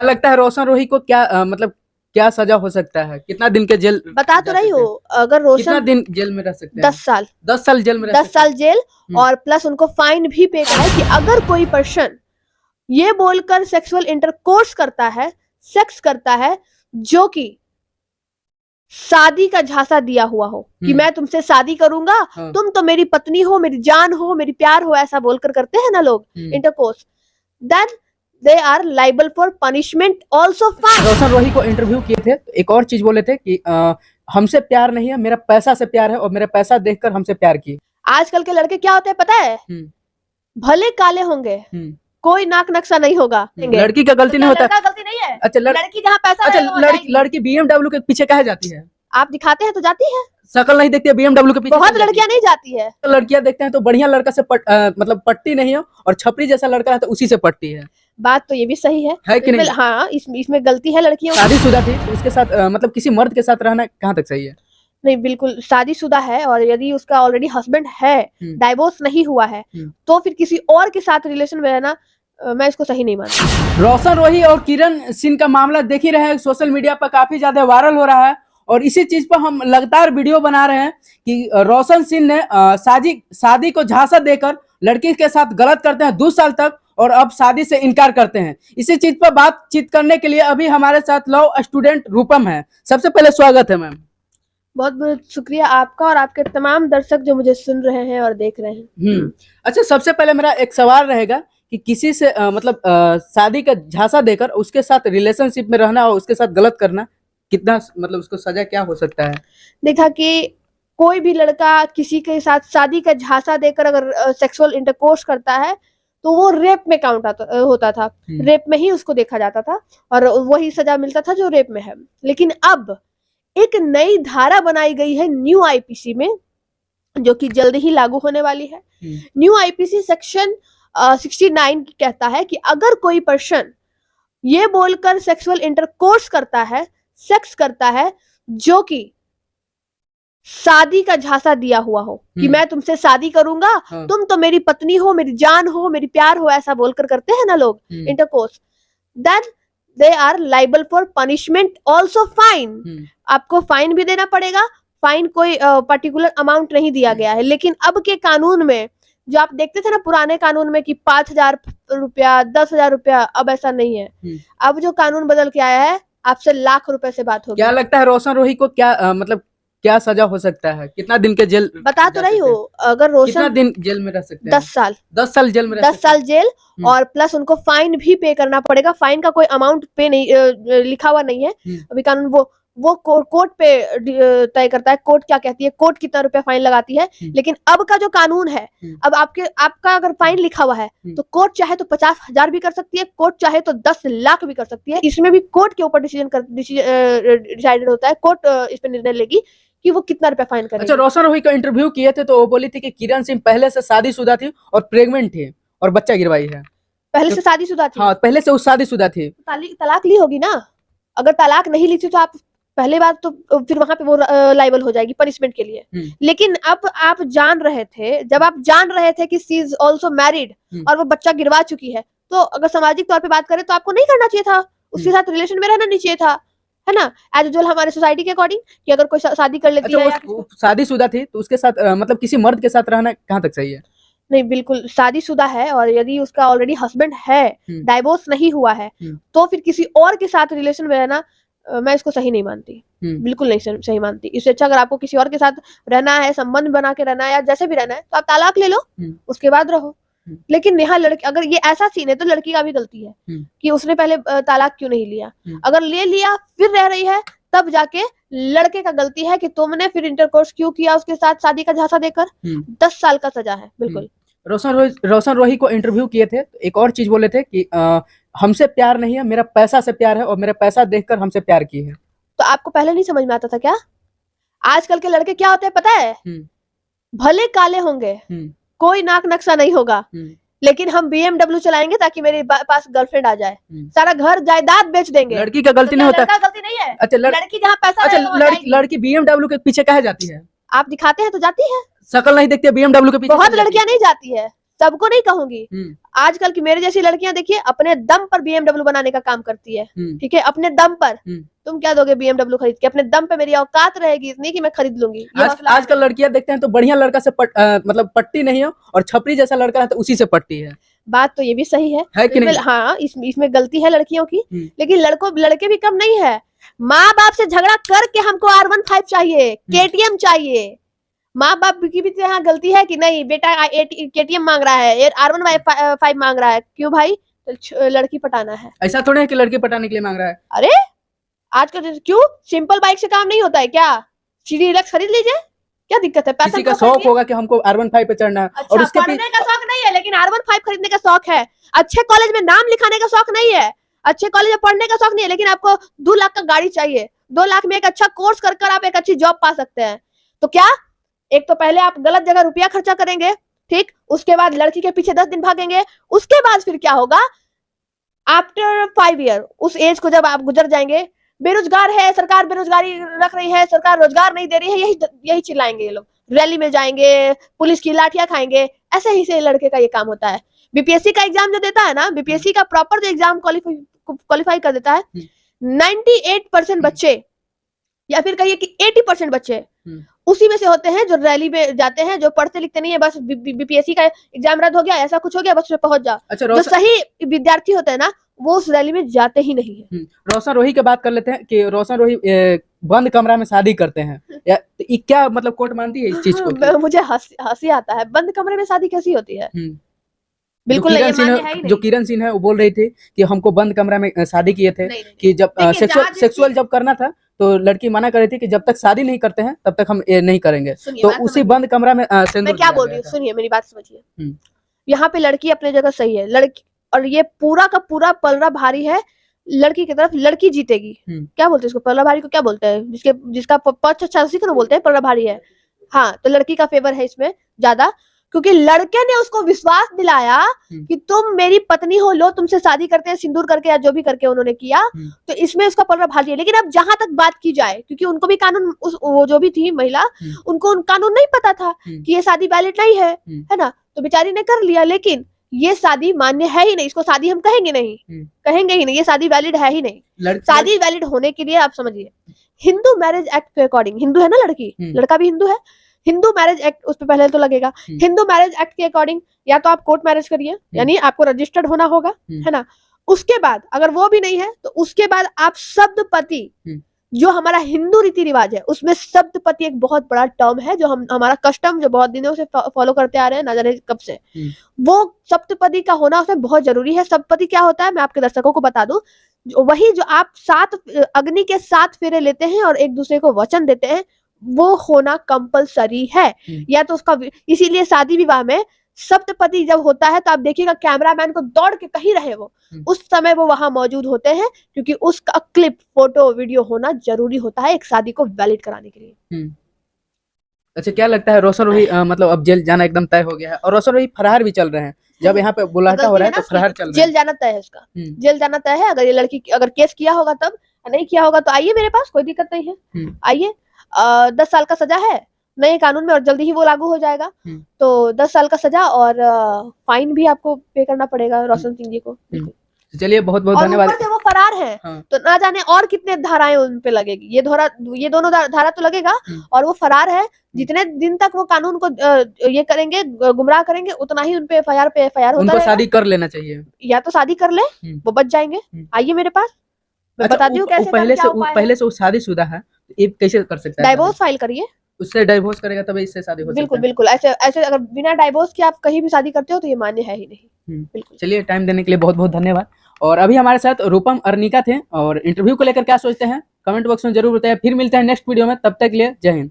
लगता है रोशन रोही को क्या मतलब क्या सजा हो सकता है? कितना दिन के जेल बता तो जा रही सकते हो, हैं? अगर कितना रोशन दिन जेल में रह सकते हैं? 10 साल 10 साल जेल में रह 10 सकते हैं। साल जेल और प्लस उनको फाइन भी पे करना है कि अगर कोई पर्सन ये बोलकर सेक्सुअल इंटरकोर्स करता है, सेक्स करता है, जो कि शादी का झांसा दिया हुआ हो कि मैं तुमसे शादी करूंगा, तुम तो मेरी पत्नी हो, मेरी जान हो, मेरी प्यार हो, ऐसा बोलकर करते हैं ना लोग intercourse, then they are liable for punishment also fine. Roshan Rohi को इंटरव्यू किए थे तो एक और चीज बोले थे कि हमसे प्यार नहीं है, मेरा पैसा से प्यार है और मेरा पैसा देखकर हमसे प्यार की। आजकल के लड़के क्या होते हैं पता है, भले काले होंगे, कोई नाक नक्शा नहीं होगा, लड़की का गलती नहीं होता, गलती नहीं है। अच्छा लड़की जहाँ पैसा अच्छा लड़की BMW के पीछे काहे जाती है? आप दिखाते हैं तो जाती है, शकल नहीं देखती है BMW के पीछे? बहुत लड़कियां नहीं जाती है। तो लड़कियां देखते हैं तो बढ़िया लड़का से मतलब पटती नहीं है, और छपरी जैसा लड़का है तो उसी से पटती है। बात तो ये भी सही है कि नहीं? हाँ, इसमें गलती है लड़कियों की। शादीशुदा थी तो उसके साथ मतलब किसी मर्द के साथ रहना कहाँ तक सही है? नहीं, बिल्कुल शादीशुदा है और यदि उसका ऑलरेडी हस्बैंड है, डाइवोर्स नहीं हुआ है, तो फिर किसी और के साथ रिलेशन में रहना मैं इसको सही नहीं मानती। रोशन रोही और किरण सिंह का मामला देख ही रहे हैं, सोशल मीडिया पर काफी ज्यादा वायरल हो रहा है और इसी चीज पर हम लगातार वीडियो बना रहे हैं कि रोशन सिंह ने शादी को झांसा देकर लड़की के साथ गलत करते हैं 2 साल तक और अब शादी से इनकार करते हैं। इसी चीज पर बातचीत करने के लिए अभी हमारे साथ लॉ स्टूडेंट रूपम है। सबसे पहले स्वागत है मैम। बहुत बहुत शुक्रिया आपका और आपके तमाम दर्शक जो मुझे सुन रहे हैं और देख रहे हैं। अच्छा, सबसे पहले मेरा एक सवाल रहेगा कि किसी से मतलब शादी का झांसा देकर उसके साथ रिलेशनशिप में रहना और उसके साथ गलत करना कितना मतलब उसको सजा क्या हो सकता है? देखा कि कोई भी लड़का किसी के साथ शादी का झांसा देकर अगर सेक्सुअल इंटरकोर्स करता है तो वो रेप में काउंट होता था, रेप में ही उसको देखा जाता था और वही सजा मिलता था जो रेप में है। लेकिन अब एक नई धारा बनाई गई है न्यू आईपीसी में, जो कि जल्द ही लागू होने वाली है। न्यू आईपीसी सेक्शन 69 कहता है कि अगर कोई पर्सन ये बोलकर सेक्सुअल इंटरकोर्स करता है, सेक्स करता है, जो कि शादी का झांसा दिया हुआ हो कि मैं तुमसे शादी करूंगा, तुम तो मेरी पत्नी हो, मेरी जान हो, मेरी प्यार हो, ऐसा बोलकर करते हैं ना लोग intercourse, then they are liable for punishment also fine. आपको फाइन भी देना पड़ेगा। फाइन कोई पर्टिकुलर अमाउंट नहीं दिया गया है, लेकिन अब के कानून में जो आप देखते थे ना पुराने कानून में कि 5,000 रुपया, 10,000 रुपया, अब ऐसा नहीं है। अब जो कानून बदल के आया है, आपसे लाख रुपए से बात होगी। क्या लगता है रोशन रोही को क्या मतलब क्या सजा हो सकता है? कितना दिन के जेल बता तो रही हो, अगर रोशन कितना दिन जेल में रह सकते हैं? 10 साल जेल में 10 साल जेल और प्लस उनको फाइन भी पे करना पड़ेगा। फाइन का कोई अमाउंट पे नहीं लिखा हुआ नहीं है अभी कानून, वो कोर्ट पे तय करता है, कोर्ट क्या कहती है, कोर्ट कितना रुपया फाइन लगाती है। लेकिन अब का जो कानून है, अब आपका अगर फाइन लिखा हुआ है तो कोर्ट चाहे तो 50,000 भी कर सकती है, कोर्ट चाहे तो 10 लाख भी कर सकती है। इसमें भी कोर्ट के ऊपर डिसाइडेड होता है, कोर्ट इस पर निर्णय लेगी कि वो कितना रुपया फाइन करेगी। अच्छा, रोशन रोही को इंटरव्यू किए थे तो वो बोली थी कि किरण सिंह पहले से शादीशुदा थी और प्रेग्नेंट थी और बच्चा गिरवाई है। पहले से शादीशुदा थी? हाँ, पहले से वो शादीशुदा थी। तलाक ली होगी ना। अगर तलाक नहीं ली थी तो आप पहले बात तो फिर वहां पे वो लाइबल हो जाएगी पनिशमेंट के लिए। लेकिन अब आप जान रहे थे, जब आप जान रहे थे कि शी इज ऑल्सो मैरिड और वो बच्चा गिरवा चुकी है, तो अगर सामाजिक तौर पे बात करें तो आपको नहीं करना चाहिए था, उसके साथ रिलेशन में रहना नहीं चाहिए था, है ना, एज यूजुअल हमारे सोसाइटी के अकॉर्डिंग कि अगर कोई शादी कर लेती है। वो शादीशुदा थी तो उसके साथ मतलब किसी मर्द के साथ रहना कहाँ तक सही है? नहीं, बिल्कुल शादीशुदा है और यदि उसका ऑलरेडी हस्बैंड है, डाइवोर्स नहीं हुआ है, तो फिर किसी और के साथ रिलेशन में रहना मैं इसको सही नहीं मानती, बिल्कुल नहीं सही मानती। इससे अच्छा अगर आपको किसी और के साथ रहना है, संबंध बना के रहना है या जैसे भी रहना है, तो आप तलाक ले लो, उसके बाद रहो। लेकिन यहाँ लड़की, अगर ये ऐसा सीन है तो लड़की का भी गलती है कि उसने पहले तलाक क्यों नहीं लिया। अगर ले लिया फिर रह रही है, तब जाके लड़के का गलती है कि तुमने फिर इंटरकोर्स क्यों किया उसके साथ शादी का झांसा देकर। 10 साल का सजा है। बिल्कुल। रोशन रोही को इंटरव्यू किए थे तो एक और चीज बोले थे कि हमसे प्यार नहीं है, मेरा पैसा से प्यार है और मेरा पैसा देखकर हमसे प्यार की है। तो आपको पहले नहीं समझ में आता था क्या? आजकल के लड़के क्या होते हैं पता है, भले काले होंगे, कोई नाक नक्शा नहीं होगा, लेकिन हम BMW चलाएंगे ताकि मेरे पास गर्लफ्रेंड आ जाए, सारा घर जायदाद बेच देंगे। लड़की का गलती नहीं होता। गलती नहीं है। अच्छा, लड़की जहाँ पैसा लड़की BMW के पीछे काहे जाती है? आप दिखाते हैं तो जाती है। शकल नहीं देखती है BMW के पीछे? बहुत लड़कियां नहीं जाती है, सबको नहीं कहूंगी। आजकल की मेरे जैसी लड़कियां देखिए अपने दम पर BMW बनाने का काम करती है, ठीक है, अपने दम पर। तुम क्या दोगे BMW खरीद के? अपने दम पे मेरी औकात रहेगी इतनी कि मैं खरीद लूंगी। आजकल लड़कियां देखते हैं तो बढ़िया लड़का से मतलब पट्टी नहीं हो, और छपरी जैसा लड़का है तो उसी से पट्टी है। बात तो ये भी सही है कि नहीं? हाँ, इसमें गलती है लड़कियों की, लेकिन लड़के भी कम नहीं है। माँ बाप से झगड़ा करके हमको R15 चाहिए, KTM चाहिए। माँ बाप की भी तो यहाँ गलती है कि नहीं, बेटा KTM मांग रहा है, R15 मांग रहा है, क्यों भाई? तो लड़की पटाना है। ऐसा थोड़ा है कि लड़की पटाने के लिए मांग रहा है। अरे आजकल क्यों सिंपल बाइक से काम नहीं होता है क्या? CD डिलक्स खरीद लीजिए, क्या दिक्कत है? किसी का शौक होगा कि हमको R15 पे चढ़ना है। अच्छा, और उसके पढ़ने का शौक नहीं है, लेकिन R15 खरीदने का शौक है। अच्छे कॉलेज में नाम लिखाने का शौक नहीं है, अच्छे कॉलेज में पढ़ने का शौक नहीं है, लेकिन आपको 2 लाख का गाड़ी चाहिए। 2 लाख में एक अच्छा कोर्स कर आप एक अच्छी जॉब पा सकते हैं। तो क्या एक तो पहले आप गलत जगह रुपया खर्चा करेंगे, ठीक, उसके बाद लड़की के पीछे 10 दिन भागेंगे, उसके बाद फिर क्या होगा? आफ्टर 5 ईयर, उस एज को जब आप गुजर जाएंगे, बेरोजगार है, सरकार बेरोजगारी रख रही है, सरकार रोजगार नहीं दे रही है, यही चिल्लाएंगे ये लोग, रैली में जाएंगे, पुलिस की लाठियां खाएंगे। ऐसे ही से लड़के का ये काम होता है। बीपीएससी का एग्जाम जो देता है ना, बीपीएससी का प्रॉपर जो एग्जाम क्वालिफाई कर देता है, 98% बच्चे या फिर कहिए कि 80% बच्चे उसी में से होते हैं जो रैली में जाते हैं, जो पढ़ते लिखते नहीं है, बस बीपीएससी का एग्जाम रद्द हो गया, ऐसा कुछ हो गया, बस उसमें पहुंच जाओ। अच्छा, जो सही विद्यार्थी होते हैं ना, वो उस रैली में जाते ही नहीं है। रोशन रोही की बात कर लेते हैं कि रोशन रोही बंद कमरा में शादी करते हैं, या क्या मतलब कोर्ट मानती है इस चीज को? मुझे हंसी आता है, बंद कमरे में शादी कैसी होती है? बिल्कुल जो किरण सिंह है वो बोल रही थी कि हमको बंद कमरा में शादी किए थे, कि जब सेक्सुअल जब करना था तो लड़की मना कर रही थी कि जब तक शादी नहीं करते हैं तब तक हम नहीं करेंगे। तो उसी बंद कमरा में मैं क्या बोल रही हूँ, सुनिए मेरी बात समझिए। यहाँ पे लड़की अपने जगह सही है, लड़की, और ये पूरा का पूरा पलड़ा भारी है लड़की की तरफ, लड़की जीतेगी। क्या बोलते हैं इसको, पलड़ा भारी को क्या बोलते हैं? जिसका पक्ष अच्छा उसी को बोलते हैं पलड़ा भारी है। हाँ, तो लड़की का फेवर है इसमें ज्यादा, क्योंकि लड़के ने उसको विश्वास दिलाया कि तुम मेरी पत्नी हो, लो तुमसे शादी करते हैं, सिंदूर करके या जो भी करके उन्होंने किया, तो इसमें उसका पलड़ा भारी है। लेकिन अब जहां तक बात की जाए, क्योंकि उनको भी कानून, वो जो भी थी महिला, उनको कानून नहीं पता था कि ये शादी वैलिड नहीं है ना, तो बेचारी ने कर लिया। लेकिन ये शादी मान्य है ही नहीं, इसको शादी हम कहेंगे नहीं, कहेंगे ही नहीं, ये शादी वैलिड है ही नहीं। शादी वैलिड होने के लिए आप समझिए, हिंदू मैरिज एक्ट के अकॉर्डिंग, हिंदू है ना लड़की, लड़का भी हिंदू है, हिंदू मैरिज एक्ट उस पर पहले तो लगेगा। हिंदू मैरिज एक्ट के अकॉर्डिंग या तो आप कोर्ट मैरिज करिए, यानी आपको रजिस्टर्ड होना होगा, है ना। उसके बाद अगर वो भी नहीं है तो उसके बाद आप सप्तपति, जो हमारा हिंदू रीति रिवाज है उसमें सप्तपति एक बहुत बड़ा टर्म है, जो हमारा कस्टम जो बहुत दिनों से फॉलो करते आ रहे हैं, ना जाने कब से, वो सप्तपति का होना उसमें बहुत जरूरी है। सप्तपति क्या होता है मैं आपके दर्शकों को बता दूं, वही जो आप 7 अग्नि के 7 फेरे लेते हैं और एक दूसरे को वचन देते हैं, वो होना कंपलसरी है। या तो उसका, इसीलिए शादी विवाह में सप्तपति जब होता है तो आप देखिएगा कैमरामैन को दौड़ के कहीं रहे वो, उस समय वो वहां मौजूद होते हैं, क्योंकि उसका क्लिप, फोटो, वीडियो होना जरूरी होता है एक शादी को वैलिड कराने के लिए। अच्छा, क्या लगता है रोशन रोही मतलब अब जेल जाना एकदम तय हो गया है, और रोशन रोही फरार भी चल रहे हैं, जब यहाँ पे बुलाहटा हो रहा है तो फरार चल रहे हैं। जेल जाना तय है उसका, जेल जाना तय है। अगर ये लड़की अगर केस किया होगा तब, नहीं किया होगा तो आइए मेरे पास, कोई दिक्कत नहीं है, आइए। 10 साल का सजा है नए कानून में और जल्दी ही वो लागू हो जाएगा, तो 10 साल का सजा और फाइन भी आपको पे करना पड़ेगा रोशन सिंह जी को। चलिए बहुत बहुत धन्यवाद। ऊपर से वो फरार है, तो ना जाने और कितने धाराएं उन पे लगेगी। ये दोनों धारा तो लगेगा, और वो फरार है, जितने दिन तक वो कानून को ये करेंगे, गुमराह करेंगे, उतना ही उनपे एफआईआर पे एफआईआर होता रहेगा। शादी कर लेना चाहिए, या तो शादी कर ले, वो बच जाएंगे। आइए मेरे पास, मैं बता दी हूँ कैसे। पहले से वो शादीशुदा है, ये कैसे कर सकता है? डाइवोर्स फाइल करिए, उससे डाइवोर्स करेगा तब इससे शादी हो सकती है। बिल्कुल बिल्कुल, ऐसे अगर बिना डाइवोर्स के आप कहीं भी शादी करते हो तो ये मान्य है ही नहीं। बिल्कुल। चलिए, टाइम देने के लिए बहुत बहुत धन्यवाद। और अभी हमारे साथ रूपम अर्निका थे, और इंटरव्यू को लेकर क्या सोचते हैं कमेंट बॉक्स में जरूर बताइए। फिर मिलते हैं नेक्स्ट वीडियो में, तब तक के लिए जय हिंद।